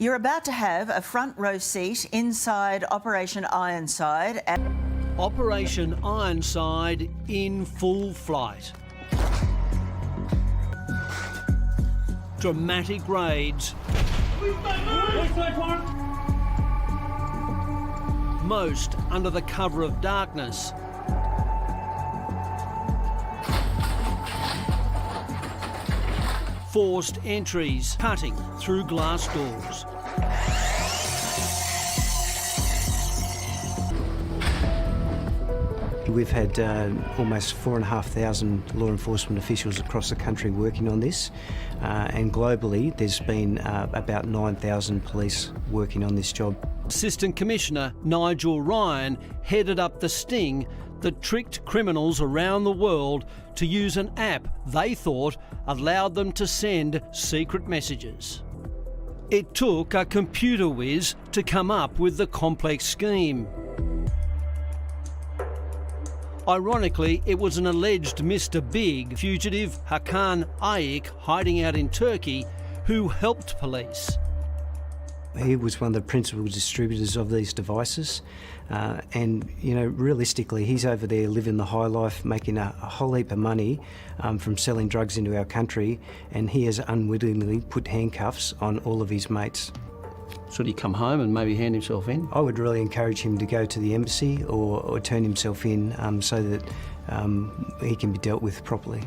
You're about to have a front row seat inside Operation Ironside. Operation Ironside in full flight. Dramatic raids. Most under the cover of darkness. Forced entries, cutting through glass doors. We've had almost 4,500 law enforcement officials across the country working on this, and globally there's been about 9,000 police working on this job. Assistant Commissioner Nigel Ryan headed up the sting that tricked criminals around the world to use an app they thought allowed them to send secret messages. It took a computer whiz to come up with the complex scheme. Ironically, it was an alleged Mr. Big fugitive, Hakan Ayik, hiding out in Turkey, who helped police. He was one of the principal distributors of these devices, and realistically he's over there living the high life, making a whole heap of money from selling drugs into our country, and he has unwittingly put handcuffs on all of his mates. Should he come home and maybe hand himself in? I would really encourage him to go to the embassy or turn himself in so that he can be dealt with properly.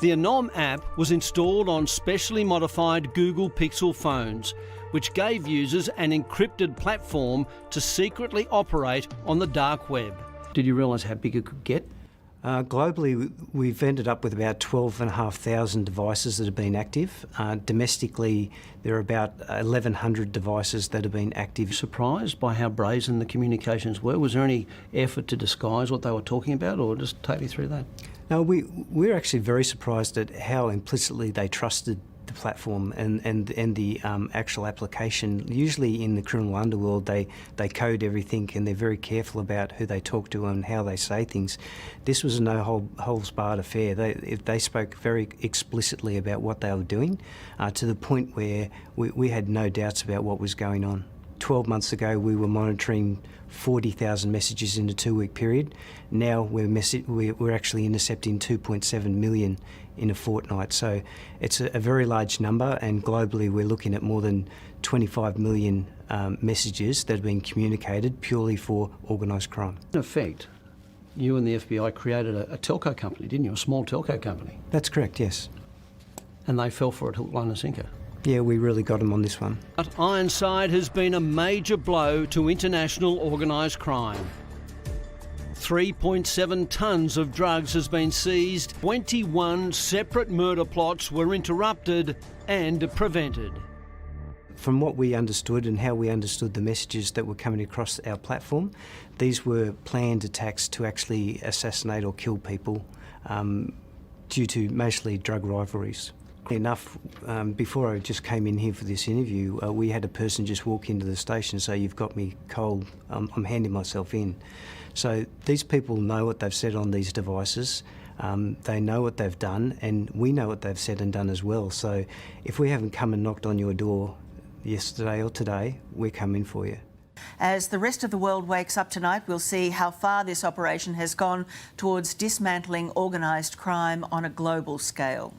The Anom app was installed on specially modified Google Pixel phones, which gave users an encrypted platform to secretly operate on the dark web. Did you realise how big it could get? Globally, we've ended up with about 12,500 devices that have been active. Domestically, there are about 1,100 devices that have been active. Surprised by how brazen the communications were? Was there any effort to disguise what they were talking about, or just take me through that? No, we're actually very surprised at how implicitly they trusted the platform and the actual application. Usually in the criminal underworld, they code everything and they're very careful about who they talk to and how they say things. This was a no-holds-barred affair. They spoke very explicitly about what they were doing, to the point where we had no doubts about what was going on. 12 months ago, we were monitoring 40,000 messages in a 2-week period. Now we're actually intercepting 2.7 million in a fortnight. So it's a very large number, and globally we're looking at more than 25 million messages that have been communicated purely for organised crime. In effect, you and the FBI created a telco company, didn't you? A small telco company. That's correct, yes. And they fell for it hook, line and sinker. Yeah, we really got them on this one. But Ironside has been a major blow to international organised crime. 3.7 tonnes of drugs has been seized, 21 separate murder plots were interrupted and prevented. From what we understood and how we understood the messages that were coming across our platform, these were planned attacks to actually assassinate or kill people due to mostly drug rivalries. Enough, before I just came in here for this interview, we had a person just walk into the station and say, "You've got me cold, I'm handing myself in." So these people know what they've said on these devices, they know what they've done, and we know what they've said and done as well. So if we haven't come and knocked on your door yesterday or today, we're coming for you. As the rest of the world wakes up tonight, we'll see how far this operation has gone towards dismantling organised crime on a global scale.